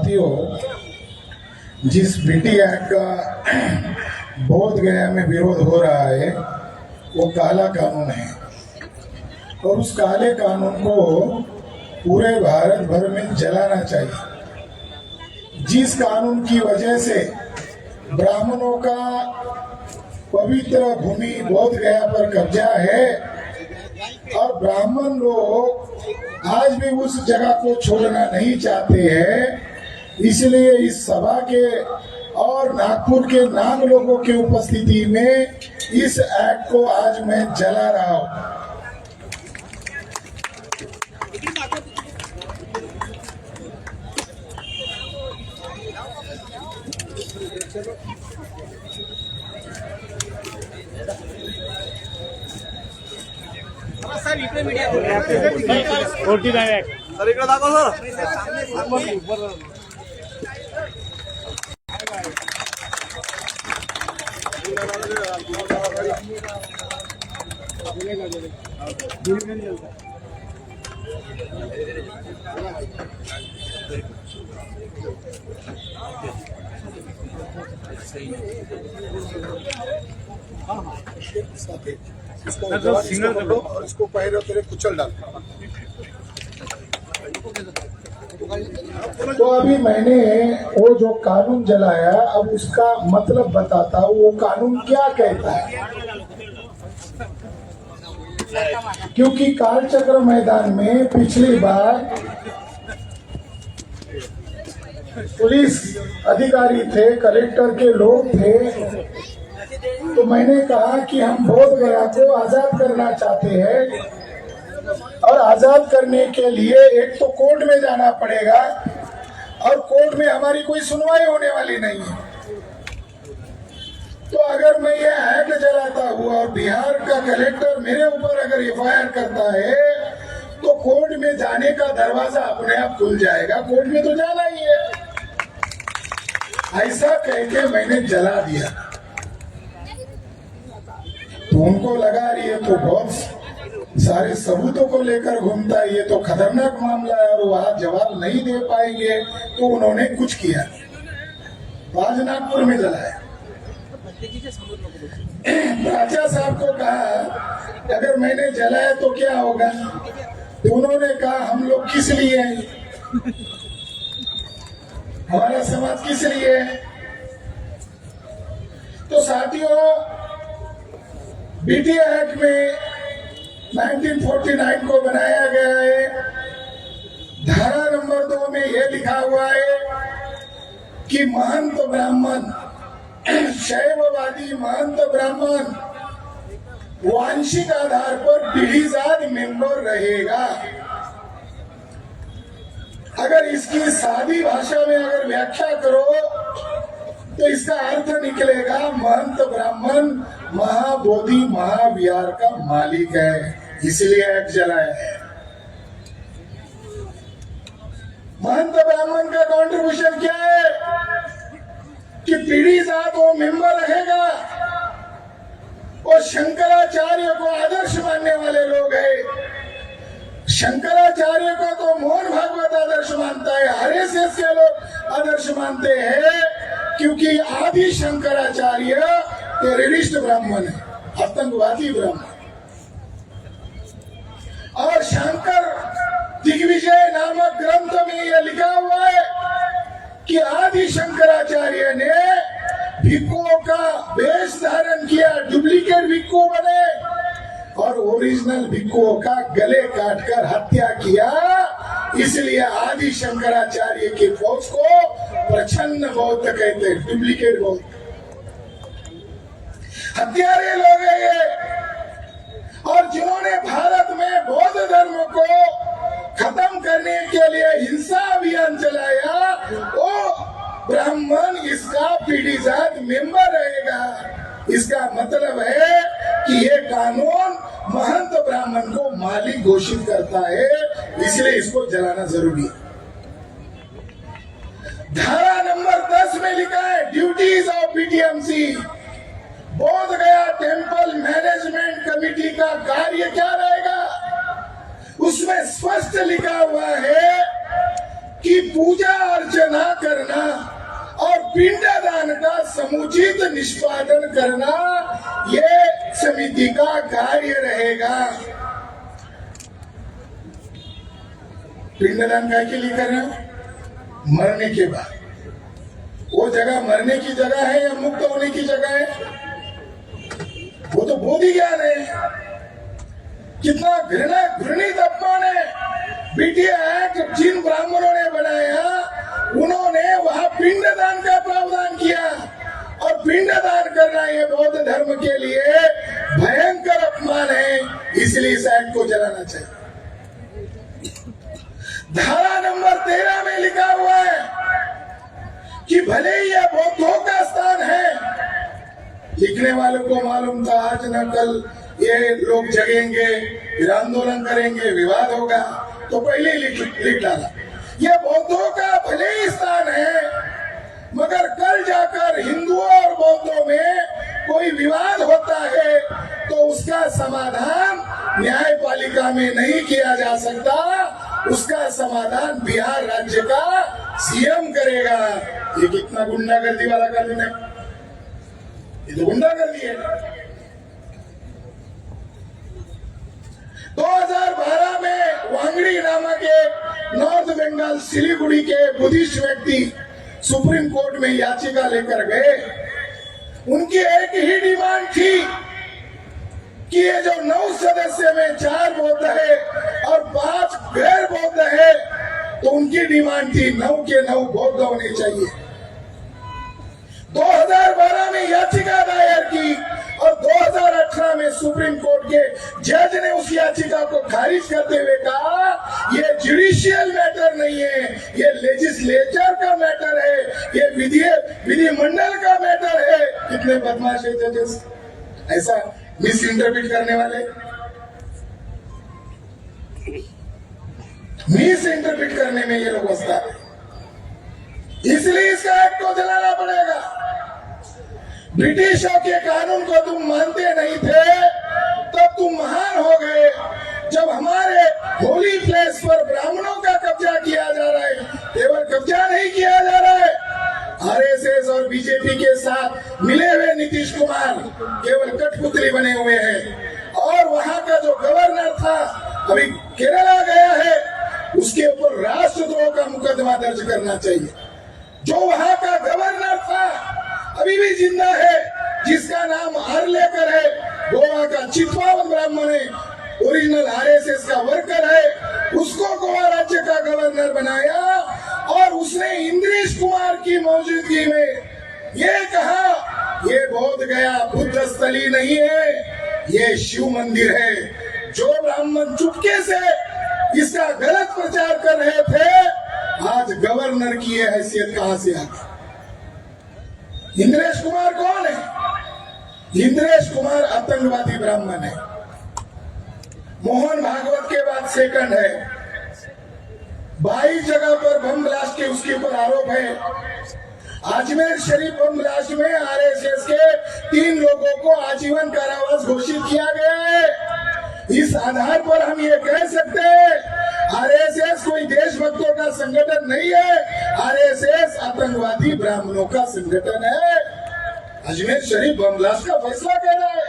साथियों, जिस BT act का बोध गया में विरोध हो रहा है वो काला कानून है और उस काले कानून को पूरे भारत भर में जलाना चाहिए। जिस कानून की वजह से ब्राह्मणों का पवित्र भूमि बोध गया पर कब्जा है और ब्राह्मण लोग आज भी उस जगह को छोड़ना नहीं चाहते हैं, इसलिए इस सभा के और नागपुर के नाम लोगों की उपस्थिति में इस एक्ट को आज मैं जला रहा हूं। सर इकडे मीडिया सर इकडे दाखव सर। सिंगल कर लो और इसको पैरों तेरे कुचल डाल। तो अभी मैंने वो जो कानून जलाया, अब उसका मतलब बताता हूँ वो कानून क्या कहता है। क्योंकि कालचक्र मैदान में पिछली बार पुलिस अधिकारी थे, कलेक्टर के लोग थे, तो मैंने कहा कि हम बोध गया को आजाद करना चाहते हैं और आजाद करने के लिए एक तो कोर्ट में जाना पड़ेगा और कोर्ट में हमारी कोई सुनवाई होने वाली नहीं है। तो अगर मैं ये एक्ट जलाता हुआ और बिहार का कलेक्टर मेरे ऊपर अगर एफआईआर करता है तो कोर्ट में जाने का दरवाजा अपने आप खुल जाएगा, कोर्ट में तो जाना ही है। ऐसा कह के मैंने जला दिया। तो उनको लगा रही है तो बहुत सारे सबूतों को लेकर घूमता है, ये तो खतरनाक मामला है और वहां जवाब नहीं दे पाएंगे, तो उन्होंने कुछ किया, आज नागपुर में जलाया। राजा साहब को कहा अगर मैंने जलाया तो क्या होगा, तो उन्होंने कहा हम लोग किस लिए हैं, हमारा समाज किस लिए है। तो साथियों, बीटी एक्ट में 1949 को बनाया गया है। धारा नंबर 2 में यह लिखा हुआ है कि महंत ब्राह्मण, शैववादी महंत ब्राह्मण वांशिक आधार पर पीढ़ीजात मेंबर रहेगा। अगर इसकी सादी भाषा में अगर व्याख्या करो तो इसका अर्थ निकलेगा महंत ब्राह्मण महाबोधि महाविहार का मालिक है, इसलिए एक्ट जलाया है। महंत ब्राह्मण का कंट्रीब्यूशन क्या है कि पीढ़ी जात वो मेंबर रहेगा और शंकराचार्य को आदर्श मानने वाले लोग हैं। शंकराचार्य को तो मोहन भागवत आदर्श मानता है, आरएसएस के लोग आदर्श मानते हैं, क्योंकि आदि शंकराचार्य टेररिस्ट ब्राह्मण है, आतंकवादी ब्राह्मण। और शंकर दिग्विजय नामक ग्रंथ में यह लिखा हुआ है कि आदि शंकराचार्य ने भिक्षुओं का वेश धारण किया, डुप्लीकेट भिक्षु बने और ओरिजिनल भिक्षुओं का गले काटकर हत्या किया। इसलिए आदि शंकराचार्य की फौज को प्रच्छन्न बौद्ध कहते हैं, डुप्लीकेट बौद्ध, हत्यारे लोग हैं ये। और जिन्होंने भारत में बौद्ध धर्म को खत्म करने के लिए हिंसा अभियान चलाया, वो ब्राह्मण इसका पीढ़ीजात मेंबर रहेगा। इसका मतलब है कि ये कानून महंत ब्राह्मण को मालिक घोषित करता है, इसलिए इसको जलाना जरूरी है। धारा नंबर 10 में लिखा है ड्यूटीज ऑफ बीटीएमसी, बोध गया टेम्पल मैनेजमेंट कमेटी का कार्य क्या रहेगा। उसमें स्पष्ट लिखा हुआ है कि पूजा अर्चना पिंडदान का समुचित निष्पादन करना ये समिति का कार्य रहेगा। पिंडदान काय के लिए करना? मरने के बाद। वो जगह मरने की जगह है या मुक्त होने की जगह है? वो तो बोधि ज्ञान है। कितना घृणित अपमान है। बीटीए एक्ट जिन ब्राह्मणों ने बनाया उन्होंने वहां पिंडदान का प्रावधान किया, और पिंडदान करना ये बौद्ध धर्म के लिए भयंकर अपमान है, इसलिए इस एक्ट को जलाना चाहिए। धारा नंबर 13 में लिखा हुआ है कि भले ही यह बौद्धों का स्थान है, लिखने वालों को मालूम था आज न कल ये लोग जगेंगे, फिर आंदोलन करेंगे, विवाद होगा, तो पहले ही लिख डाला ये बौद्धों का भले ही स्थान है, मगर कल जाकर हिंदुओं और बौद्धों में कोई विवाद होता है तो उसका समाधान न्यायपालिका में नहीं किया जा सकता, उसका समाधान बिहार राज्य का सीएम करेगा। ये कितना गुंडागर्दी वाला कानून है, ये तो गुंडागर्दी है। 2012 में वांगड़ी नामक एक नॉर्थ बंगाल सिलीगुड़ी के बुद्धिस्ट व्यक्ति सुप्रीम कोर्ट में याचिका लेकर गए। उनकी एक ही डिमांड थी कि ये जो 9 सदस्य में 4 बौद्ध है और 5 गैर बौद्ध है, तो उनकी डिमांड थी 9 के 9 बौद्ध होने चाहिए। 2012 में याचिका दायर की और 2018 में सुप्रीम कोर्ट के जज ने उस याचिका को खारिज करते हुए कहा ये जुडिशियल मैटर नहीं है, ये लेजिस्लेचर का मैटर है, ये विधिमंडल का मैटर है। कितने बदमाश है जजेस, ऐसा मिस इंटरप्रेट करने वाले, मिस इंटरप्रेट करने में ये लोग वस्ताद है। इसलिए इसका एक्ट को जलाना पड़ेगा। ब्रिटिशों के कानून को तुम मानते नहीं थे, तब तुम महान हो गए। जब हमारे होली प्लेस पर ब्राह्मणों का कब्जा किया जा रहा है, केवल कब्जा नहीं किया जा रहा है, आरएसएस और बीजेपी के साथ मिले हुए नीतीश कुमार केवल कठपुतली बने हुए हैं। और वहां का जो गवर्नर था, अभी केरला गया है, उसके ऊपर राष्ट्रद्रोह का मुकदमा दर्ज करना चाहिए। जो वहां का गवर्नर था अभी भी जिंदा है, जिसका नाम आर्लेकर है, गोवा का चितपावन ब्राह्मण है, ओरिजिनल आरएसएस का वर्कर है, उसको गोवा राज्य का गवर्नर बनाया और उसने इंद्रेश कुमार की मौजूदगी में ये कहा ये बोध गया बुद्ध स्थली नहीं है, ये शिव मंदिर है। जो ब्राह्मण चुपके से इसका गलत प्रचार कर रहे थे, आज गवर्नर की यह हैसियत कहां से आ गई? इंद्रेश कुमार कौन है? इंद्रेश कुमार आतंकवादी ब्राह्मण है, मोहन भागवत के बाद सेकंड है। 22 जगह पर बम ब्लास्ट के उसके ऊपर आरोप है। अजमेर शरीफ बम ब्लास्ट में आरएसएस के 3 लोगों को आजीवन कारावास घोषित किया गया है। इस आधार पर हम ये कह सकते हैं आरएसएस कोई देशभक्तों का संगठन नहीं है, आरएसएस आतंकवादी ब्राह्मणों का संगठन है। अजमेर शरीफ बम ब्लास्ट का फैसला कह रहा है।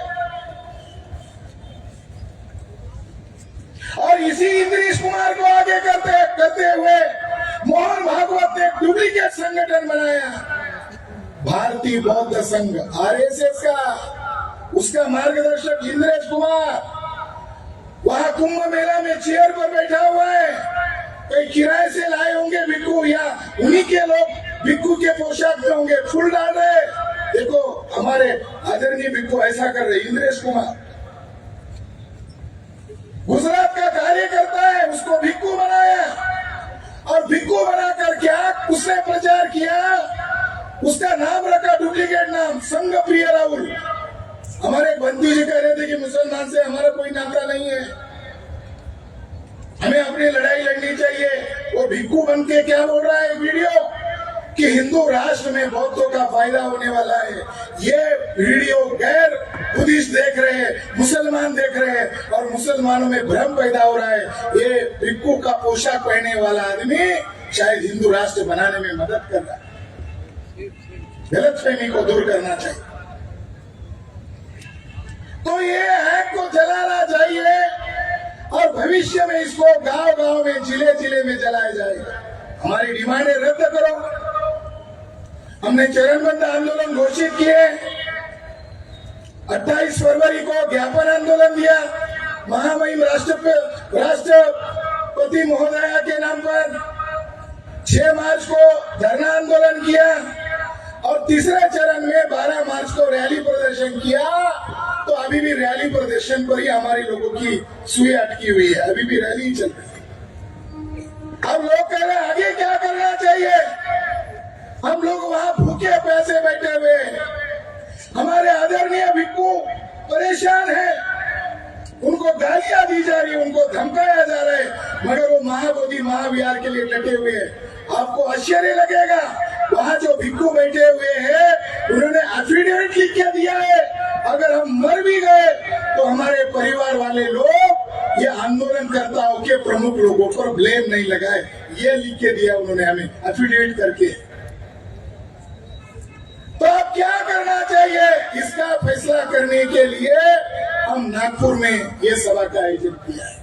और इसी इंद्रेश कुमार को आगे करते हुए मोहन भागवत ने एक डुप्लीकेट संगठन बनाया, भारतीय बौद्ध संघ, आरएसएस का। उसका मार्गदर्शक इंद्रेश कुमार वहां कुंभ मेला में चेयर पर बैठा हुआ है। कई किराए से लाए होंगे भिक्खू, या उन्हीं के लोग भिक्खू के पोशाक में होंगे, फूल डाल रहे। देखो हमारे आदरणीय भिक्खू ऐसा कर रहे। इंद्रेश कुमार गुजरात का कार्यकर्ता है, उसको भिक्खू बनाया और भिक्खू बनाकर क्या उसने प्रचार किया, उसका नाम रखा डुप्लीकेट नाम, संघ प्रिय राहुल। हमारे बंधु जी कह रहे थे कि मुसलमान से हमारा कोई नाता नहीं है, हमें अपनी लड़ाई लड़नी चाहिए। वो भिक्खू बन के क्या बोल रहा है वीडियो कि हिंदू राष्ट्र में बौद्धों का फायदा होने वाला है। ये वीडियो गैर बुद्धिस्ट देख रहे हैं, मुसलमान देख रहे हैं और मुसलमानों में भ्रम पैदा हो रहा है। ये भिक्खू का पोशाक पहने वाला आदमी शायद हिंदू राष्ट्र बनाने में मदद कर रहा है। गलतफहमी को दूर करना चाहिए। तो ये एक्ट को जलाना चाहिए और भविष्य में इसको गांव गांव में जिले जिले में जलाया जाएगा। हमारी डिमांडें रद्द करो। हमने चरणबद्ध आंदोलन घोषित किए। 28 फरवरी को ज्ञापन आंदोलन दिया महामहिम राष्ट्रपति महोदया के नाम पर। 6 मार्च को धरना आंदोलन किया और तीसरे चरण में 12 मार्च को रैली प्रदर्शन किया। तो अभी भी रैली प्रदर्शन पर ही हमारे लोगों की सुई अटकी हुई है, अभी भी रैली चल रही है। अब लोग कह रहे हैं आगे क्या करना चाहिए। हम लोग वहां भूखे प्यासे बैठे हुए हैं। हमारे आदरणीय भिक्खू परेशान है, उनको गालियां दी जा रही है, उनको धमकाया जा रहा है, मगर वो महाबोधि महाविहार के लिए डटे हुए हैं। आपको आश्चर्य लगेगा, वहां जो भिक्खू बैठे हुए हैं उन्होंने एफिडेविट लिख के दिया है, अगर हम मर भी गए तो हमारे परिवार वाले लोग ये आंदोलनकर्ताओं के प्रमुख लोगों पर ब्लेम नहीं लगाए, ये लिख के दिया उन्होंने हमें एफिडेविट करके। तो अब क्या करना चाहिए, इसका फैसला करने के लिए हम नागपुर में ये सभा का आयोजन किया है।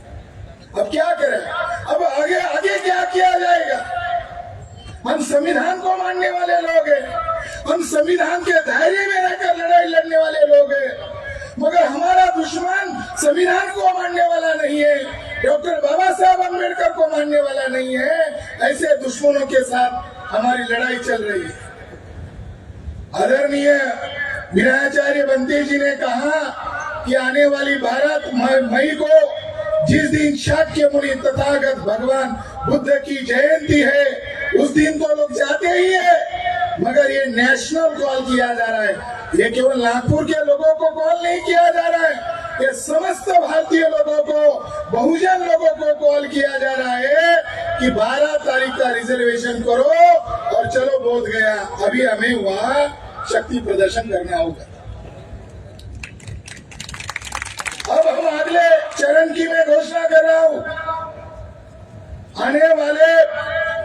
अब क्या करें, अब आगे आगे क्या किया जाएगा। हम संविधान को मानने वाले लोग हैं, हम संविधान के दायरे में रहकर लड़ाई लड़ने वाले लोग हैं, मगर हमारा दुश्मन संविधान को मानने वाला नहीं है, डॉक्टर बाबा साहब अम्बेडकर को मानने वाला नहीं है। ऐसे दुश्मनों के साथ हमारी लड़ाई चल रही है। आदरणीय विनयाचार्य बंटी जी ने कहा कि आने वाली 12 मई को जिस दिन शाक्य मुनि तथागत भगवान बुद्ध की जयंती है, उस दिन तो लोग जाते ही है, मगर ये नेशनल कॉल किया जा रहा है। ये केवल नागपुर के लोगों को कॉल नहीं किया जा रहा है, ये समस्त भारतीय लोगों को, बहुजन लोगों को कॉल किया जा रहा है कि 12 तारीख का रिजर्वेशन करो और चलो बोध गया। अभी हमें वहां शक्ति प्रदर्शन करना होगा। अब हम अगले चरण की मैं घोषणा कर रहा हूं। आने वाले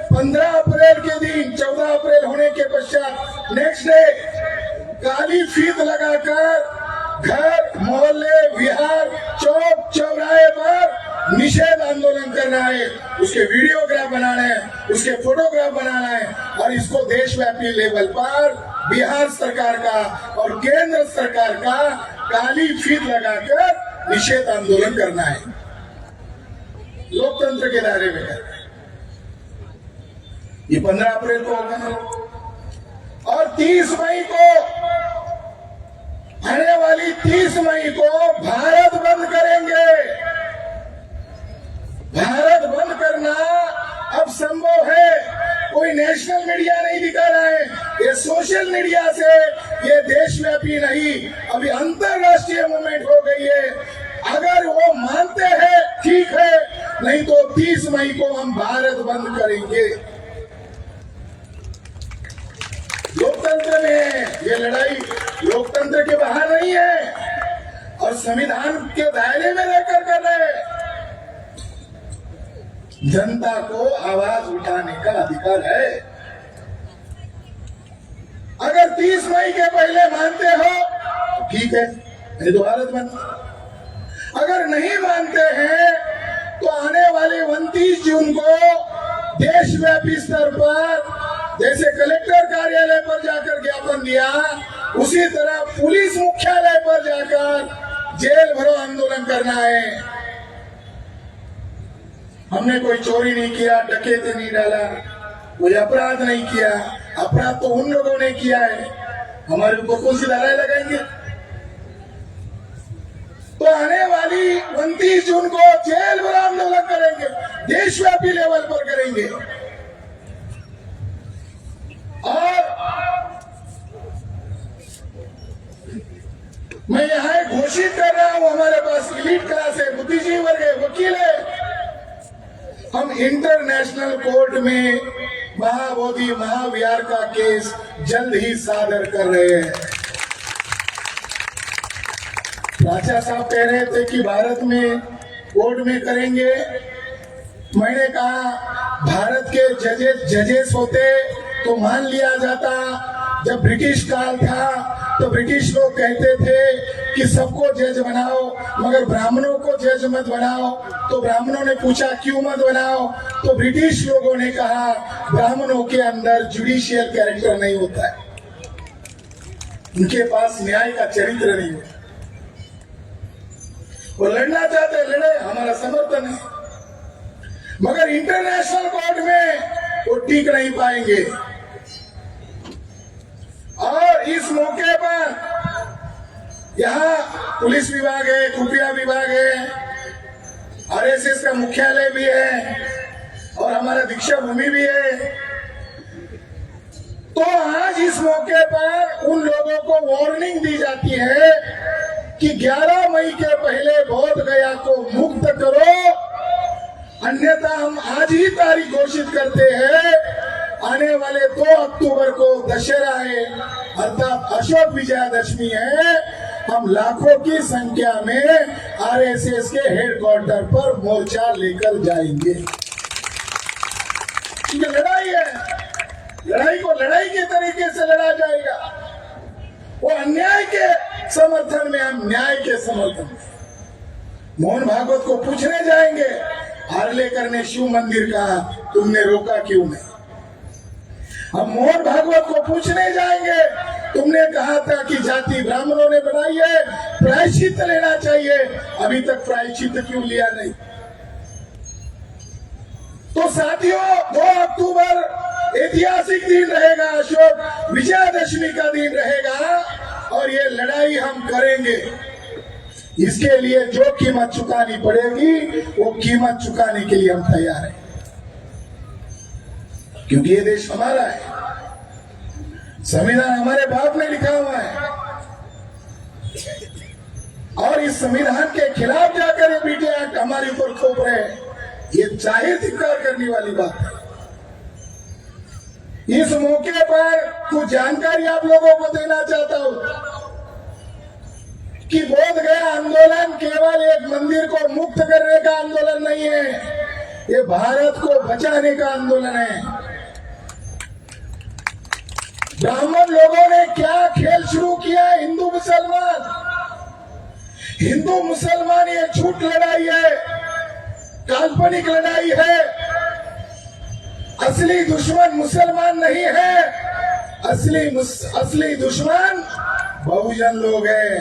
15 अप्रैल के दिन, 14 अप्रैल होने के पश्चात नेक्स्ट डे काली फीत लगाकर घर, मोहल्ले, विहार, चौक चौराहे पर निषेध आंदोलन करना है। उसके वीडियोग्राफ बनाना है, उसके फोटोग्राफ बनाना है और इसको देशव्यापी लेवल पर बिहार सरकार का और केंद्र सरकार का काली फीत लगाकर निषेध आंदोलन करना है। लोकतंत्र के दायरे में करना है। ये 15 अप्रैल को होगा और 30 मई को, आने वाली 30 मई को भारत बंद करेंगे। भारत बंद करना अब संभव है, कोई नेशनल मीडिया नहीं दिखा रहा है, ये सोशल मीडिया से ये देशव्यापी नहीं, अभी अंतरराष्ट्रीय मूवमेंट हो गई है। अगर वो मानते हैं ठीक है, नहीं तो 30 मई को हम भारत बंद करेंगे। लोकतंत्र में ये लड़ाई लोकतंत्र के बाहर नहीं है और संविधान के दायरे में रहकर कर रहे हैं। जनता को आवाज उठाने का अधिकार है। अगर 30 मई के पहले मानते हो ठीक है, नहीं तो भारत बंद। अगर नहीं मानते हैं तो आने वाले 29 जून को देशव्यापी स्तर पर, जैसे कलेक्टर कार्यालय पर जाकर ज्ञापन दिया, उसी तरह पुलिस मुख्यालय पर जाकर जेल भरो आंदोलन करना है। हमने कोई चोरी नहीं किया, डकैती नहीं डाला, कोई अपराध नहीं किया। अपराध तो उन लोगों ने किया है, हमारे ऊपर कौन सी धाराएं लगाएंगे। तो आने वाली 29 जून को जेल भरो आंदोलन करेंगे, देशव्यापी लेवल पर करेंगे। और मैं यहां घोषित कर रहा हूं, हमारे पास इलीट क्लास है, बुद्धिजीवी वर्ग है, वकील है। हम इंटरनेशनल कोर्ट में महाबोधि महाविहार का केस जल्द ही सादर कर रहे हैं। राजा साहब कह रहे थे कि भारत में कोर्ट में करेंगे। मैंने कहा भारत के जजेस होते तो मान लिया जाता जब ब्रिटिश काल था तो ब्रिटिश लोग कहते थे कि सबको जज बनाओ मगर ब्राह्मणों को जज मत बनाओ। तो ब्राह्मणों ने पूछा क्यों मत बनाओ, तो ब्रिटिश लोगों ने कहा ब्राह्मणों के अंदर जुडिशियल कैरेक्टर नहीं होता है, उनके पास न्याय का चरित्र नहीं होता। वो लड़ना चाहते लड़े, हमारा समर्थन है, मगर इंटरनेशनल कोर्ट में वो टिक नहीं पाएंगे। और इस मौके पर यहाँ पुलिस विभाग है, खुफिया विभाग है, आरएसएस का मुख्यालय भी है और हमारा दीक्षा भूमि भी है। तो आज इस मौके पर उन लोगों को वार्निंग दी जाती है कि 11 मई के पहले बोध गया को मुक्त करो, अन्यथा हम आज ही तारीख घोषित करते हैं। आने वाले 2 अक्टूबर को दशहरा है अर्थात अशोक विजयादशमी है, हम लाखों की संख्या में आरएसएस के हेडक्वार्टर पर मोर्चा लेकर जाएंगे। क्योंकि लड़ाई है, लड़ाई को लड़ाई के तरीके से लड़ा जाएगा। वो अन्याय के समर्थन में, हम न्याय के समर्थन में। मोहन भागवत को पूछने जाएंगे, हार्लेकर ने शिव मंदिर कहा, तुमने रोका क्यों नहीं? हम मोहन भागवत को पूछने जाएंगे, तुमने कहा था कि जाति ब्राह्मणों ने बनाई है, प्रायश्चित लेना चाहिए, अभी तक प्रायश्चित क्यों लिया नहीं? तो साथियों, 2 अक्टूबर ऐतिहासिक दिन रहेगा, अशोक विजयादशमी का दिन रहेगा और ये लड़ाई हम करेंगे। इसके लिए जो कीमत चुकानी पड़ेगी वो कीमत चुकाने के लिए हम तैयार हैं, क्योंकि ये देश हमारा है, संविधान हमारे बाप ने लिखा हुआ है और इस संविधान के खिलाफ जाकर ये बीटी एक्ट हमारे ऊपर थोप रहे हैं, ये जाहिर धिक्कार करने वाली बात है। इस मौके पर कुछ जानकारी आप लोगों को देना चाहता हूं कि बोध गया आंदोलन केवल एक मंदिर को मुक्त करने का आंदोलन नहीं है, ये भारत को बचाने का आंदोलन है। ब्राह्मण लोगों ने क्या खेल शुरू किया, हिंदू मुसलमान ये झूठ लड़ाई है, काल्पनिक लड़ाई है। असली दुश्मन मुसलमान नहीं है, असली दुश्मन बहुजन लोग हैं।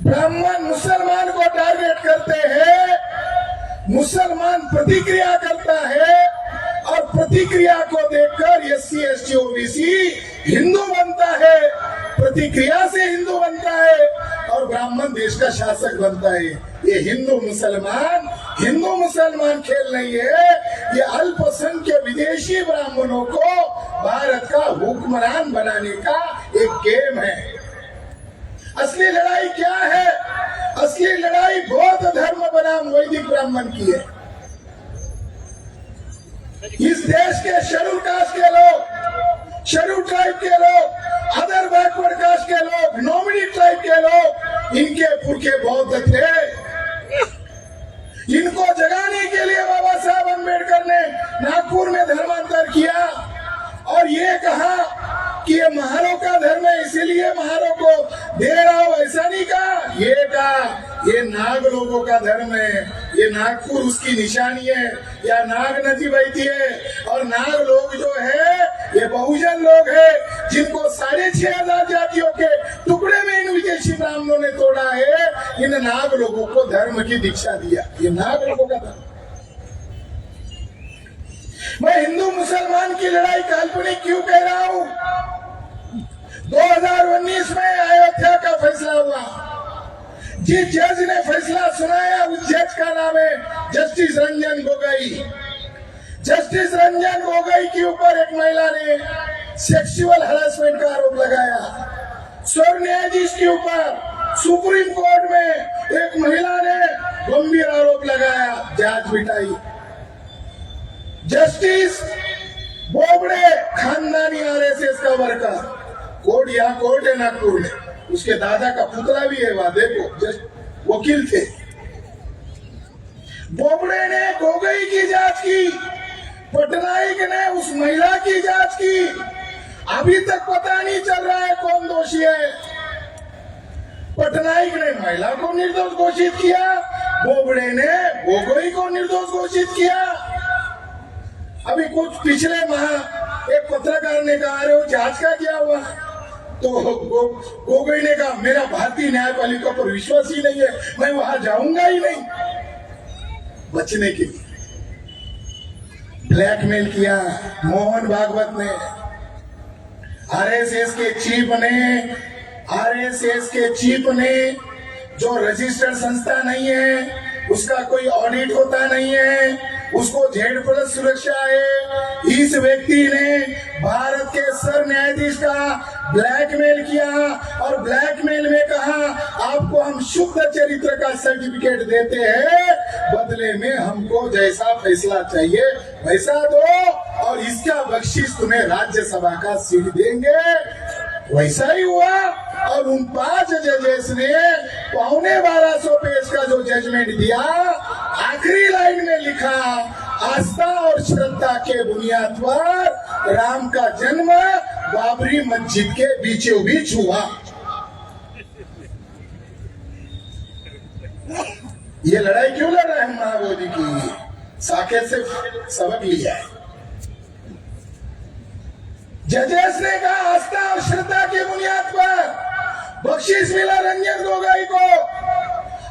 ब्राह्मण मुसलमान को टारगेट करते हैं, मुसलमान प्रतिक्रिया करता है और प्रतिक्रिया को देखकर एससी एसटी ओबीसी हिंदू बनता है, प्रतिक्रिया से हिंदू बनता है और ब्राह्मण देश का शासक बनता है। ये हिंदू मुसलमान खेल नहीं है, ये अल्पसंख्यक विदेशी ब्राह्मणों को भारत का हुक्मरान बनाने का एक गेम है। असली लड़ाई क्या है? असली लड़ाई बौद्ध धर्म बनाम वैदिक ब्राह्मण की है। इस देश के शेड्यूल कास्ट के लोग, शेड्यूल ट्राइब के लोग, अदर बैकवर्ड कास्ट के लोग, नॉमिनी ट्राइब के लोग, इनके पुरखे बौद्ध थे। इनको जगाने के लिए बाबा साहब अम्बेडकर ने नागपुर में धर्मांतर किया और ये कहा कि ये महारों का धर्म है इसीलिए महारों को दे रहा हूं, ऐसा नहीं कहा। ये कहा ये नाग लोगों का धर्म है, ये नागपुर उसकी निशानी है, या नाग नदी बहती है और नाग लोग जो है ये बहुजन लोग है जिनको 6,500 जातियों के टुकड़े में इन विदेशी ब्राह्मणों ने तोड़ा है। इन नाग लोगों को धर्म की दीक्षा दिया, ये नाग लोगों का धर्म। मैं हिंदू मुसलमान की लड़ाई काल्पनिक क्यों कह रहा हूं? 2019 में अयोध्या का फैसला हुआ, जिस जज ने फैसला सुनाया उस जज का नाम है जस्टिस रंजन गोगोई। जस्टिस रंजन गोगोई के ऊपर एक महिला ने सेक्सुअल हरासमेंट का आरोप लगाया। स्वर न्यायाधीश के ऊपर सुप्रीम कोर्ट में एक महिला ने गंभीर आरोप लगाया, जांच बिठाई। जस्टिस बोबड़े खानदानी आरएसएस का वर्कर, कोर्ट यहाँ कोर्ट है नागपुर में, उसके दादा का पुतला भी है वहां, देखो वकील थे। बोबड़े ने गोगोई की जांच की, पटनायक ने उस महिला की जांच की अभी तक पता नहीं चल रहा है कौन दोषी है। पटनायक ने महिला को निर्दोष घोषित किया, बोबड़े ने गोगोई को निर्दोष घोषित किया। अभी कुछ पिछले माह एक पत्रकार ने कहा, अरे वो जांच का क्या हुआ? तो गोगोई ने कहा, मेरा भारतीय न्यायपालिका पर विश्वास ही नहीं है, मैं वहां जाऊंगा ही नहीं। बचने के लिए ब्लैकमेल किया मोहन भागवत ने, आरएसएस के चीफ ने, जो रजिस्टर्ड संस्था नहीं है, उसका कोई ऑडिट होता नहीं है, उसको Z+ सुरक्षा है। इस व्यक्ति ने भारत के सर न्यायाधीश का ब्लैकमेल किया और ब्लैकमेल में कहा, आपको हम शुद्ध चरित्र का सर्टिफिकेट देते हैं, बदले में हमको जैसा फैसला चाहिए वैसा दो, और इसका बख्शीश तुम्हें राज्यसभा का सीट देंगे। वैसा ही हुआ और उन 5 जजेस ने 1250 पेज का जो जजमेंट दिया, आखिरी लाइन में लिखा, आस्था और श्रद्धा के बुनियाद पर राम का जन्म बाबरी मस्जिद के बीचों बीच हुआ। ये लड़ाई क्यों लड़ रहे हैं महाबोधि की? साकेत से सबक लिया है। जजेस ने कहा आस्था और श्रद्धा के बुनियाद पर बख्शीश मिला रंजन गोगोई को,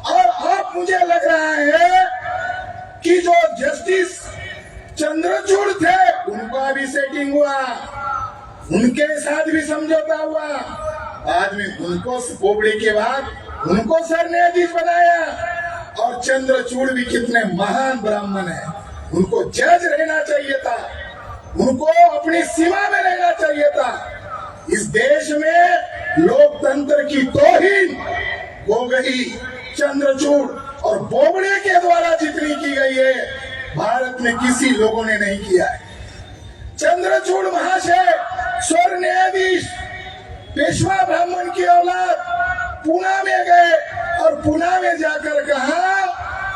और अब मुझे लग रहा है कि जो जस्टिस चंद्रचूड़ थे उनका भी सेटिंग हुआ, उनके साथ भी समझौता हुआ। बाद में उनको बोबड़े के बाद उनको सर न्यायाधीश बनाया, और चंद्रचूड़ भी कितने महान ब्राह्मण हैं, उनको जज रहना चाहिए था, उनको अपनी सीमा में रहना चाहिए था। इस देश में लोकतंत्र की तौहीन गोगोई, चंद्रचूड़ और बोबड़े के द्वारा जितनी की गई है, भारत में किसी लोगों ने नहीं किया है। चंद्रचूड़ महाशय स्वर न्यायाधीश, पेशवा ब्राह्मण की औलाद, पुणे में गए और पुणे में जाकर कहा,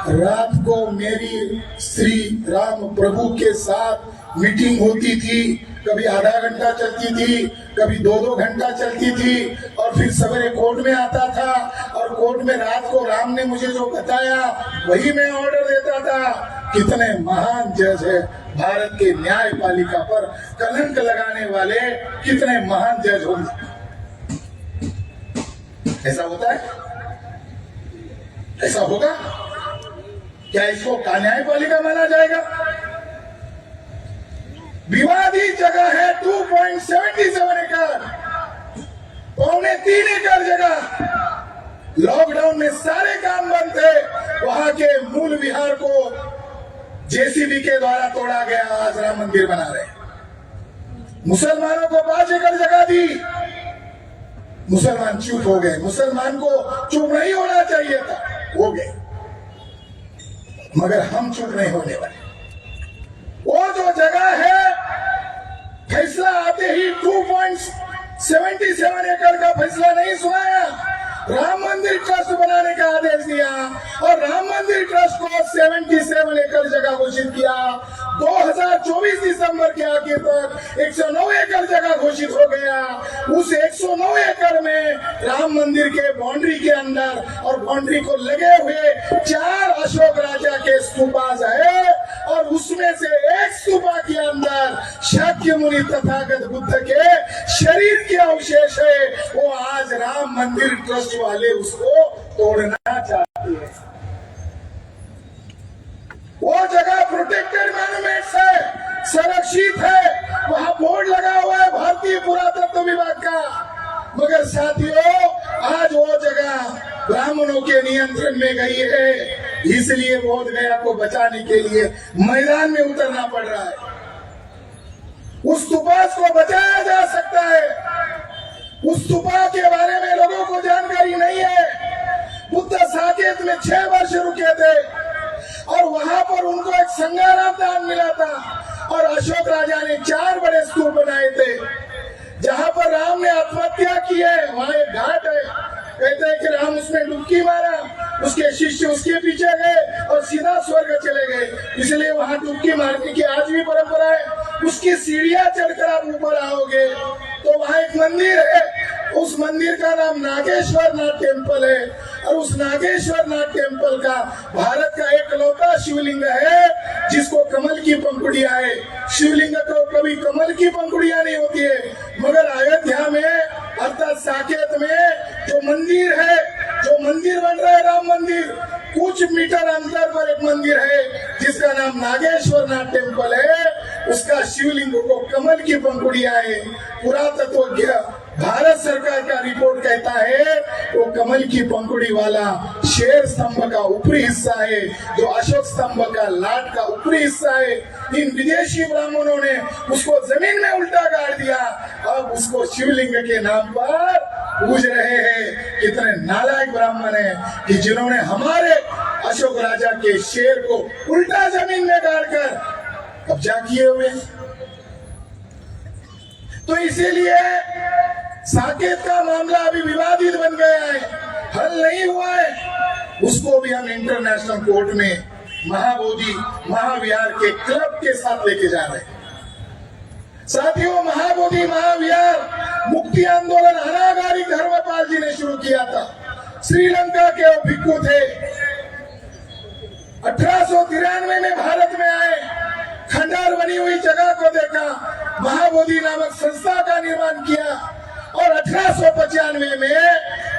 रात को मेरी श्री राम प्रभु के साथ मीटिंग होती थी, कभी आधा घंटा चलती थी, कभी 2-2 घंटा चलती थी, और फिर सवेरे कोर्ट में आता था, और कोर्ट में रात को राम ने मुझे जो बताया वही मैं ऑर्डर देता था। कितने महान जज है भारत के न्यायपालिका पर कलंक लगाने वाले, कितने महान जज होंगे। ऐसा होता है? ऐसा होगा क्या? इसको न्यायपालिका माना जाएगा? विवादित जगह है 2.77 एकड़, 2.25 एकड़ जगह। लॉकडाउन में सारे काम बंद थे, वहां के मूल विहार को जेसीबी के द्वारा तोड़ा गया, आज राम मंदिर बना रहे। मुसलमानों को 5 एकड़ जगह दी, मुसलमान चुप हो गए। मुसलमान को चुप नहीं होना चाहिए था, हो गए, मगर हम चुप नहीं होने वाले। वो जो जगह है, फैसला आते ही 2.77 एकड़ का फैसला नहीं सुनाया, राम मंदिर ट्रस्ट बनाने का आदेश दिया, और राम मंदिर ट्रस्ट को 77 एकड़ जगह घोषित किया। 2024 दिसंबर के आखिर तक 109 एकड़ जगह घोषित हो गया। उस 109 एकड़ में राम मंदिर के बाउंड्री के अंदर और बाउंड्री को लगे हुए 4 अशोक राजा के स्तूपास है, और उसमें से एक स्तूपा के अंदर शाक्य मुनि तथागत बुद्ध के शरीर के अवशेष है। वो आज राम मंदिर ट्रस्ट वाले उसको तोड़ना चाहते हैं। वो जगह प्रोटेक्टेड मॉन्यूमेंट्स है, संरक्षित है, वहां बोर्ड लगा हुआ है भारतीय पुरातत्व विभाग का, मगर साथियों आज वो जगह ब्राह्मणों के नियंत्रण में गई है। इसलिए बोध गया को बचाने के लिए मैदान में उतरना पड़ रहा है। उस स्तूपास को बचाया जा सकता है। उस स्तूपा के बारे में लोगों को जानकारी नहीं है। बुद्ध साकेत में 6 वर्ष रुके थे, और वहां पर उनको एक संगाराम दान मिला था, और अशोक राजा ने 4 बड़े स्तूप बनाए थे। जहां पर राम ने आत्महत्या की है, वहां एक घाट है, कहते हैं कि राम उसमें डुबकी मारा, उसके शिष्य उसके पीछे गए और सीधा स्वर्ग चले गए, इसलिए वहां डुबकी मारने की आज भी परंपरा है। उसकी सीढ़ियां चढ़कर आप ऊपर आओगे तो वहां एक मंदिर है, उस मंदिर का नाम नागेश्वर नाथ टेम्पल है। और उस नागेश्वर नाथ टेम्पल का भारत का एकलौता शिवलिंग है जिसको कमल की पंखुड़ियां है। शिवलिंग को कभी कमल की पंखुड़ियां नहीं होती है, मगर अयोध्या में अर्थात साकेत में जो मंदिर है, जो मंदिर बन रहा है राम मंदिर, कुछ मीटर अंतर पर एक मंदिर है जिसका नाम नागेश्वर नाथ टेम्पल है। उसका शिवलिंग को कमल की पंखुड़ियां है। पुरातत्वज्ञ भारत सरकार का रिपोर्ट कहता है वो कमल की पंखुड़ी वाला शेर स्तंभ का ऊपरी हिस्सा है, जो अशोक स्तंभ का लाट का ऊपरी हिस्सा है। इन विदेशी ब्राह्मणों ने उसको जमीन में उल्टा गाड़ दिया, अब उसको शिवलिंग के नाम पर पूज रहे हैं। कितने नालायक ब्राह्मण हैं कि जिन्होंने हमारे अशोक राजा के शेर को उल्टा जमीन में गाड़कर कब्जा किए हुए। तो इसीलिए साकेत का मामला अभी विवादित बन गया है, हल नहीं हुआ है। उसको भी हम इंटरनेशनल कोर्ट में महाबोधि महाविहार के क्लब के साथ लेके जा रहे हैं। साथियों, महाबोधि महाविहार मुक्ति आंदोलन अनागारी धर्मपाल जी ने शुरू किया था। श्रीलंका के वो भिक्खु थे, 1893 में भारत में आए, खंडहर बनी हुई जगह को देखा, महाबोधि नामक संस्था का निर्माण किया और 1895 में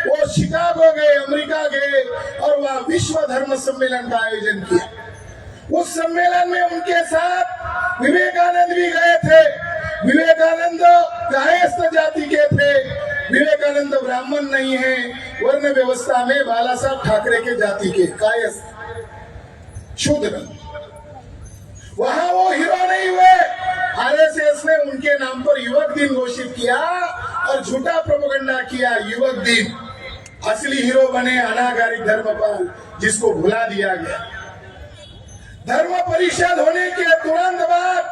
वो शिकागो गए, अमेरिका गए और वहां विश्व धर्म सम्मेलन का आयोजन किया। उस सम्मेलन में उनके साथ विवेकानंद भी गए थे। विवेकानंद कायस्थ जाति के थे, विवेकानंद ब्राह्मण नहीं है, वर्ण व्यवस्था में बाला साहब ठाकरे के जाति के कायस्थ शूद्र। वहां वो हीरो नहीं हुए। आरएसएस ने उनके नाम पर युवक दिन घोषित किया और झूठा प्रोपेगेंडा किया युवक दिन। असली हीरो बने अनागारी धर्मपाल, जिसको भुला दिया गया। धर्म परिषद होने के तुरंत बाद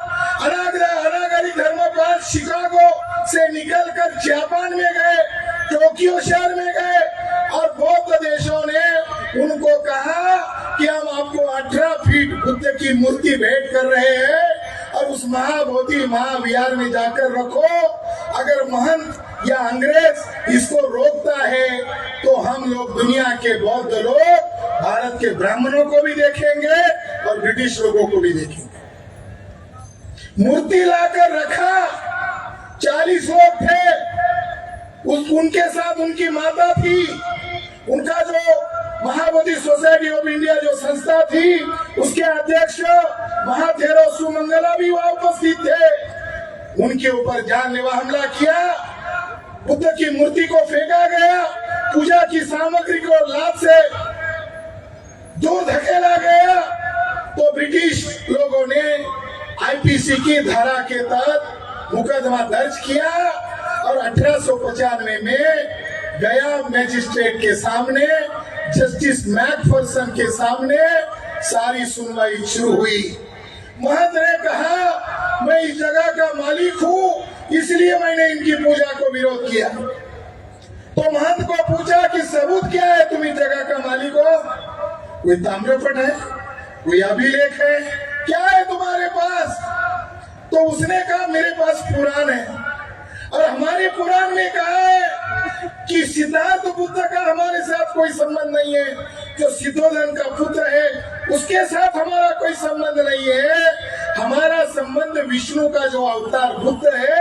अनागारी धर्मपाल शिकागो से निकलकर जापान में गए, टोक्यो शहर में गए और बौद्ध देशों ने उनको कहा कि हम आपको 18 फीट बुद्ध की मूर्ति भेंट कर रहे हैं और उस महाबोधि महाविहार में जाकर रखो। अगर महंत या अंग्रेज इसको रोकता है तो हम लोग दुनिया के बौद्ध लोग भारत के ब्राह्मणों को भी देखेंगे और ब्रिटिश लोगों को भी देखेंगे। मूर्ति लाकर रखा, 40 लोग थे, उनके साथ उनकी माता थी, उनका जो महाबोधि सोसाइटी ऑफ इंडिया जो संस्था थी उसके अध्यक्ष महाथेरो सुमंगला भी वहां उपस्थित थे। उनके ऊपर जानलेवा हमला किया, बुद्ध की मूर्ति को फेंका गया, पूजा की सामग्री को लात से दूर धकेला गया। तो ब्रिटिश लोगों ने आईपीसी की धारा के तहत मुकदमा दर्ज किया और 1895 में गया मैजिस्ट्रेट के सामने जस्टिस मैकफर्सन के सामने सारी सुनवाई शुरू हुई। महंत ने कहा मैं इस जगह का मालिक हूँ, इसलिए मैंने इनकी पूजा को विरोध किया। तो महंत को पूछा कि सबूत क्या है, तुम इस जगह का मालिक हो? कोई ताम्रपट है, कोई अभिलेख है, क्या है तुम्हारे पास? तो उसने कहा मेरे पास पुराण है और हमारे पुराण में कहा है कि सिद्धार्थ बुद्ध का हमारे साथ कोई संबंध नहीं है। जो सिद्धोधन का पुत्र है उसके साथ हमारा कोई संबंध नहीं है। हमारा संबंध विष्णु का जो अवतार बुद्ध है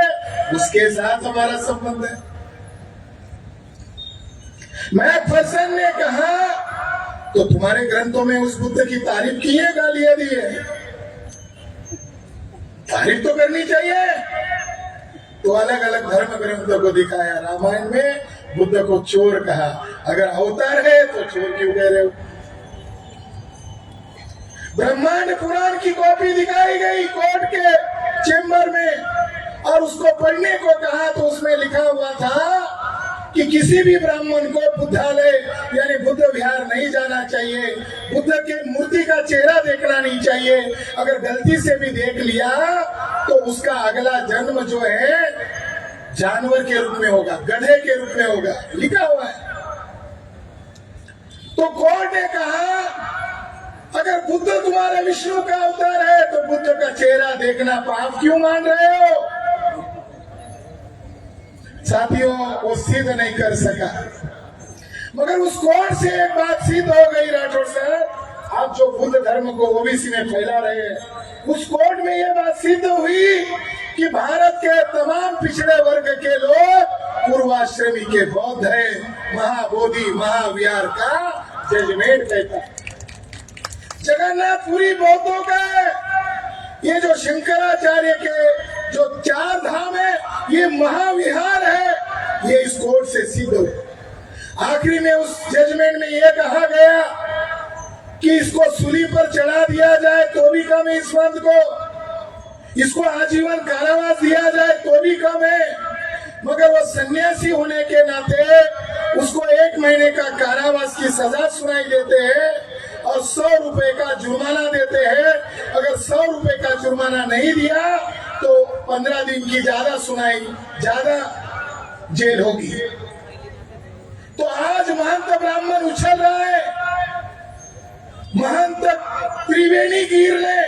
उसके साथ हमारा संबंध है। मैकफर्सन ने कहा तो तुम्हारे ग्रंथों में उस बुद्ध की तारीफ की है, गालियां दी है? तारीफ तो करनी चाहिए। तो अलग अलग धर्म ग्रंथों को दिखाया। रामायण में बुद्ध को चोर कहा, अगर अवतार है तो चोर क्यों कह रहे हो? ब्रह्मांड पुराण की कॉपी दिखाई गई कोर्ट के चेंबर में और उसको पढ़ने को कहा तो उसमें लिखा हुआ था कि किसी भी ब्राह्मण को बुद्धालय यानी बुद्ध विहार नहीं जाना चाहिए, बुद्ध के मूर्ति का चेहरा देखना नहीं चाहिए। अगर गलती से भी देख लिया तो उसका अगला जन्म जो है जानवर के रूप में होगा, गधे के रूप में होगा, लिखा हुआ है। तो कोर्ट ने कहा अगर बुद्ध तुम्हारे विष्णु का अवतार है तो बुद्ध का चेहरा देखना पाप क्यों मान रहे हो? साथियों, वो सिद्ध नहीं कर सका, मगर उस कोर्ट से एक बात सिद्ध हो गई राठौर साहब, आप जो बुद्ध धर्म को ओबीसी में फैला रहे हैं, उस कोर्ट में यह बात सिद्ध हुई कि भारत के तमाम पिछड़े वर्ग के लोग पूर्वाश्रमी के बौद्ध है, महाबोधि महाविहार का जजमेंट कहता है। जगन्नाथपुरी बौद्धों का है, ये जो शंकराचार्य के जो 4 धाम है, ये महाविहार है, ये इस कोर्ट से सिद्ध हो। आखिरी में उस जजमेंट में यह कहा गया कि इसको सूली पर चढ़ा दिया जाए तो भी कम है, इस पंथ को इसको आजीवन कारावास दिया जाए तो भी कम है, मगर वो सन्यासी होने के नाते उसको 1 महीने का कारावास की सजा सुनाई देते हैं और 100 रुपए का जुर्माना देते हैं। अगर 100 रुपए का जुर्माना नहीं दिया तो 15 दिन की ज्यादा जेल होगी। तो आज महंत ब्राह्मण उछल रहा है, महंत त्रिवेणी गिर ने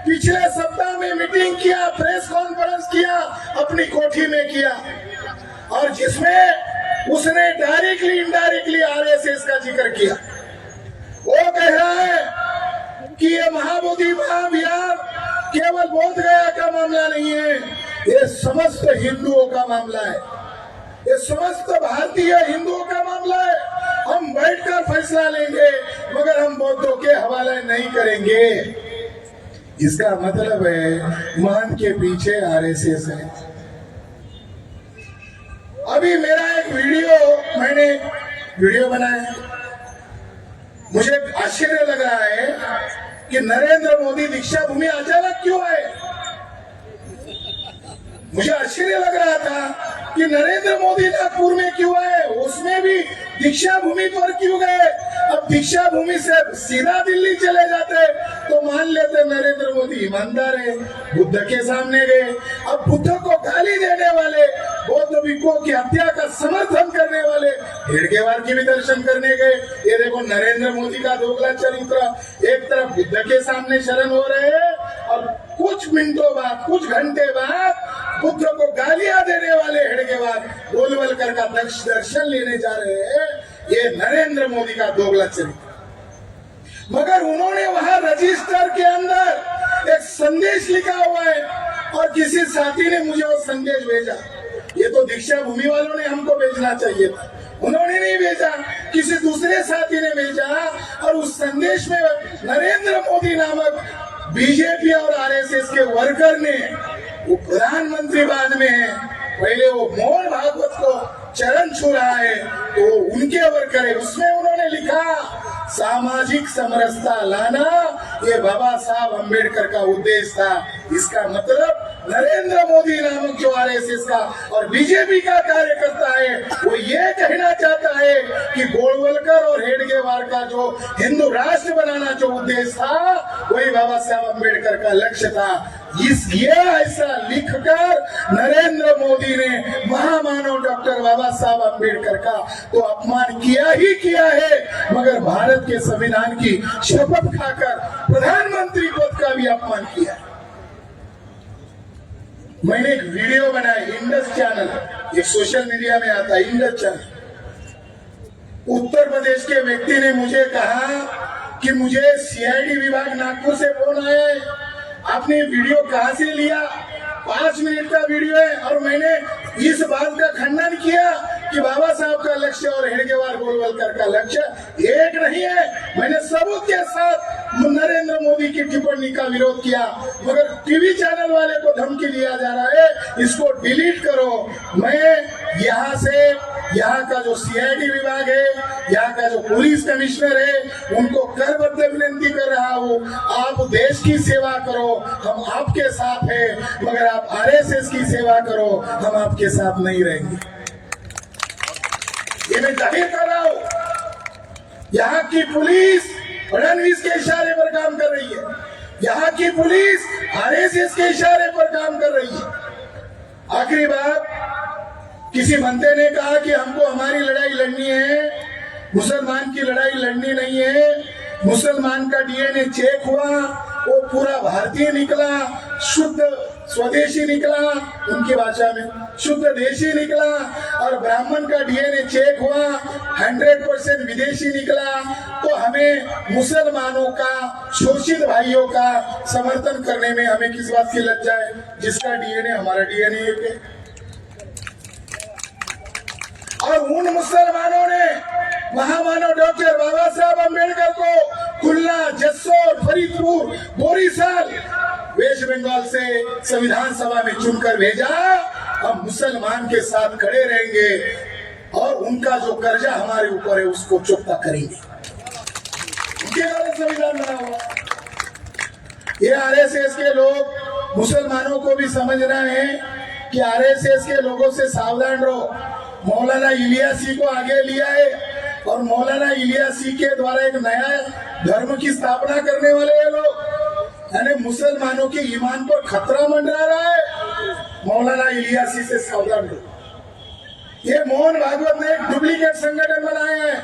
पिछले सप्ताह में मीटिंग किया, प्रेस कॉन्फ्रेंस किया, अपनी कोठी में किया, और जिसमें उसने डायरेक्टली इनडायरेक्टली आरएसएस का जिक्र किया। वो कह रहा है कि ये महाबोधि महाविहार केवल बोध गया का मामला नहीं है, ये समस्त हिंदुओं का मामला है, ये समस्त भारतीय हिंदुओं का मामला है। हम बैठकर फैसला लेंगे, मगर हम बौद्धों के हवाले नहीं करेंगे। इसका मतलब है महंत के पीछे आरएसएस है। अभी मेरा एक मैंने वीडियो बनाया, मुझे आश्चर्य लग रहा है कि नरेंद्र मोदी दीक्षा भूमि अचानक क्यों आए। मुझे आश्चर्य लग रहा था कि नरेंद्र मोदी नागपुर में क्यों आए, उसमें भी दीक्षा भूमि पर क्यों गए। अब दीक्षा भूमि से सीधा दिल्ली चले जाते तो मान लेते नरेंद्र मोदी ईमानदार है, बुद्ध के सामने गए। अब बुद्ध को गाली देने वाले, बौद्ध भिक्षुओं की हत्या का समर्थन करने वाले हेडगेवार की भी दर्शन करने गए। ये देखो नरेंद्र मोदी का दोगला चरित्र, एक तरफ बुद्ध के सामने शरण हो रहे हैं और कुछ मिनटों बाद, कुछ घंटे बाद बुद्ध को गालियां देने वाले हेडगेवार गोलवलकर का दर्शन लेने जा रहे हैं। ये नरेंद्र मोदी का दोगला चरित्र। मगर उन्होंने वहां रजिस्टर के अंदर एक संदेश लिखा हुआ है और किसी साथी ने मुझे वो संदेश भेजा। ये तो दीक्षा भूमि वालों ने हमको भेजना चाहिए था, उन्होंने नहीं भेजा, किसी दूसरे साथी ने भेजा। और उस संदेश में नरेंद्र मोदी नामक बीजेपी और आरएसएस के वर्कर ने, वो प्रधानमंत्री बाद में है, पहले वो मोहन भागवत को चरण छू रहा है तो उनके वर्कर है, उसमें उन्होंने लिखा सामाजिक समरसता लाना ये बाबा साहब अम्बेडकर का उद्देश्य था। इसका मतलब नरेंद्र मोदी नामक जो आरएसएस का और बीजेपी का कार्यकर्ता है, वो ये कहना चाहता है कि गोलवलकर और हेडगेवार का जो हिंदू राष्ट्र बनाना जो उद्देश्य था, वही बाबा साहब अम्बेडकर का लक्ष्य था। ये ऐसा लिखकर नरेंद्र मोदी ने महामानव डॉक्टर बाबा साहब अम्बेडकर का तो अपमान किया ही किया है, मगर भारत के संविधान की शपथ खाकर प्रधानमंत्री पद का भी अपमान किया। मैंने एक वीडियो बनाया, इंडस चैनल, एक सोशल मीडिया में आता है, इंडस चैनल। उत्तर प्रदेश के व्यक्ति ने मुझे कहा कि मुझे सीआईडी विभाग नागपुर से फोन आया है, आपने वीडियो कहां से लिया? 5 मिनट का वीडियो है और मैंने इस बात का खंडन किया कि बाबा साहब का लक्ष्य और हेडगेवार गोलवलकर का लक्ष्य एक नहीं है। मैंने सबूत के साथ नरेंद्र मोदी की टिप्पणी का विरोध किया, मगर टीवी चैनल वाले को धमकी दिया जा रहा है इसको डिलीट करो। मैं यहाँ का जो सीआईडी विभाग है, यहाँ का जो पुलिस कमिश्नर है, उनको करबद्ध विनती कर रहा हूँ, आप देश की सेवा करो, हम आपके साथ हैं, मगर आप आरएसएस की सेवा करो, हम आपके साथ नहीं रहेंगे। ये मैं जाहिर कर रहा हूँ। यहाँ की पुलिस फडणवीस के इशारे पर काम कर रही है, यहाँ की पुलिस आरएसएस के इशारे पर काम कर रही है। आखिरी बात, किसी बंदे ने कहा कि हमको हमारी लड़ाई लड़नी है, मुसलमान की लड़ाई लड़नी नहीं है, मुसलमान का डीएनए चेक हुआ, वो पूरा भारतीय निकला, शुद्ध स्वदेशी निकला, उनकी भाषा में शुद्ध देशी निकला। और ब्राह्मण का डीएनए चेक हुआ, 100% विदेशी निकला। तो हमें मुसलमानों का, शोषित भाइयों का समर्थन करने में हमें किस बात की लज्जा है, जिसका डीएनए हमारा डीएनए एक है। और उन मुसलमानों ने महामानव डॉक्टर बाबा साहब अम्बेडकर को खुलना, जसोर, फरीदपुर, बोरीसाल, वेस्ट बंगाल से संविधान सभा में चुनकर भेजा। हम मुसलमान के साथ खड़े रहेंगे और उनका जो कर्जा हमारे ऊपर है उसको चुकता करेंगे। उनके कारण संविधान बना हुआ। ये आरएसएस के लोग, मुसलमानों को भी समझना है कि आरएसएस के लोगों से सावधान रहो। मौलाना इलियासी को आगे लिया है और मौलाना इलियासी के द्वारा एक नया धर्म की स्थापना करने वाले हैं लोग, यानी मुसलमानों के ईमान पर खतरा मंडरा रहा है। मौलाना इलियासी से सावधान रहो। ये मोहन भागवत ने एक डुप्लीकेट संगठन बनाया है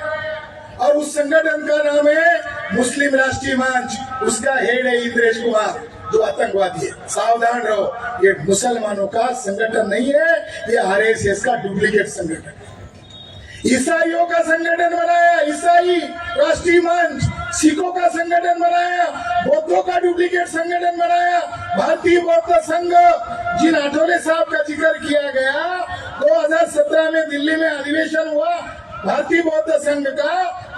और उस संगठन का नाम है मुस्लिम राष्ट्रीय मंच। उसका हेड है इंद्रेश कुमार, जो आतंकवादी है। सावधान रहो, ये मुसलमानों का संगठन नहीं है, ये आरएसएस का डुप्लीकेट संगठन। ईसाइयों का संगठन बनाया, ईसाई राष्ट्रीय मंच। सिखों का संगठन बनाया, बौद्धों का डुप्लीकेट संगठन बनाया। भारतीय बौद्ध संघ, जिन आठवले साहब का जिक्र किया गया, 2017 में दिल्ली में अधिवेशन हुआ, भारतीय बौद्ध संघ का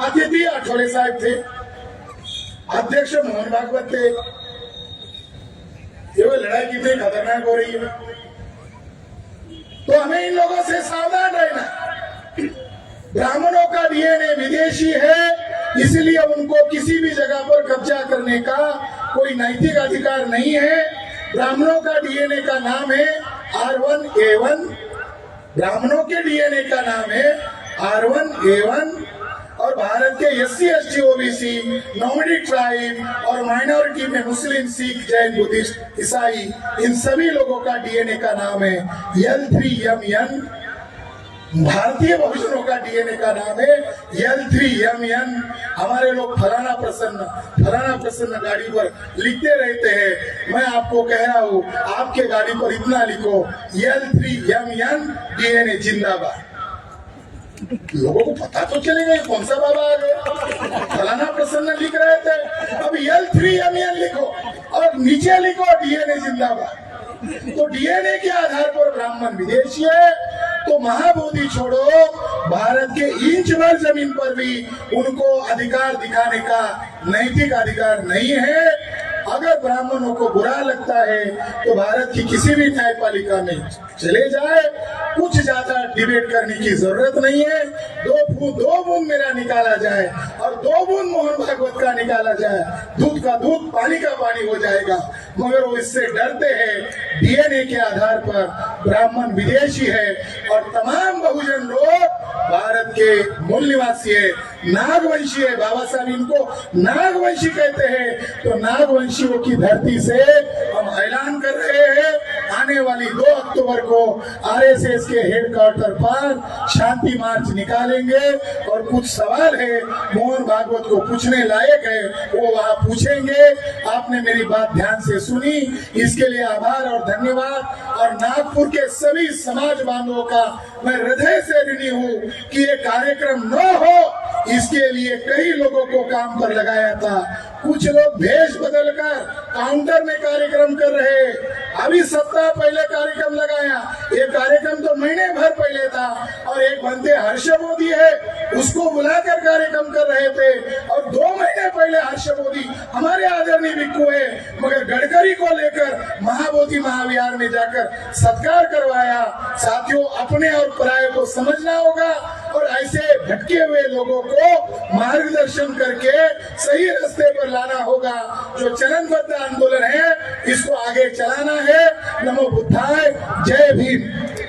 अतिथि आठवले साहब थे, अध्यक्ष मोहन भागवत थे। ये लड़ाई कितनी खतरनाक हो रही है। तो हमें इन लोगों से सावधान रहना। ब्राह्मणों का डीएनए विदेशी है, इसलिए उनको किसी भी जगह पर कब्जा करने का कोई नैतिक अधिकार नहीं है। ब्राह्मणों का डीएनए का नाम है R1A1। ब्राह्मणों के डीएनए का नाम है R1A1। और भारत के SC ST OBC, nominate tribe और माइनॉरिटी में मुस्लिम, सिख, जैन, बुद्धिस्ट, ईसाई, इन सभी लोगों का डीएनए का नाम है L3MN। भारतीय बहुजनों का डीएनए का नाम है L3MN। हमारे लोग फलाना प्रसन्न गाड़ी पर लिखते रहते हैं। मैं आपको कह रहा हूँ, आपके गाड़ी पर इतना लिखो L3MN, डीएनए जिंदाबाद। लोगों को पता तो चलेगा कौन सा बाबा आ गया। फलाना प्रसन्न लिख रहे थे, अब L3MN लिखो और नीचे लिखो डीएनए जिंदाबाद। तो डीएनए के आधार पर ब्राह्मण विदेशी है, तो महाबोधि छोड़ो, भारत के इंच भर जमीन पर भी उनको अधिकार दिखाने का नैतिक अधिकार नहीं है। अगर ब्राह्मणों को बुरा लगता है तो भारत की किसी भी न्यायपालिका में चले जाए, कुछ ज्यादा डिबेट करने की जरूरत नहीं है। दो बूंद मेरा निकाला जाए और 2 बूंद मोहन भागवत का निकाला जाए, दूध का दूध, पानी का पानी हो जाएगा। मगर वो इससे डरते हैं, डीएनए के आधार पर ब्राह्मण विदेशी है और तमाम बहुजन लोग भारत के मूल निवासी है, नागवंशी है। बाबा साहब इनको नागवंशी कहते हैं। तो नागवंशियों की धरती से हम ऐलान कर रहे हैं, आने वाली 2 अक्टूबर को आरएसएस के हेडक्वार्टर पर शांति मार्च निकालेंगे और कुछ सवाल है मोहन भागवत को पूछने लायक है, वो वहाँ पूछेंगे। आपने मेरी बात ध्यान से सुनी, इसके लिए आभार और धन्यवाद। और नागपुर के सभी समाज बांधवों का मैं हृदय से ऋणी हूँ कि ये कार्यक्रम न हो, इसके लिए कई लोगों को काम पर लगाया था। कुछ लोग भेष बदलकर काउंटर में कार्यक्रम कर रहे। अभी सप्ताह पहले कार्यक्रम लगाया, ये कार्यक्रम तो महीने भर पहले था। और एक बंदे हर्ष मोदी है, उसको बुलाकर कार्यक्रम कर रहे थे। और 2 महीने पहले हर्ष मोदी हमारे आदरणीय भिक्खु है, मगर गडकरी को लेकर महाबोधि महाविहार में जाकर सत्कार करवाया। साथियों, अपने और पराये को समझना होगा और ऐसे भटके हुए लोगों को मार्गदर्शन करके सही रास्ते पर लाना होगा। जो चरणबद्ध आंदोलन है, इसको आगे चलाना है। नमो बुद्धाय, जय भीम।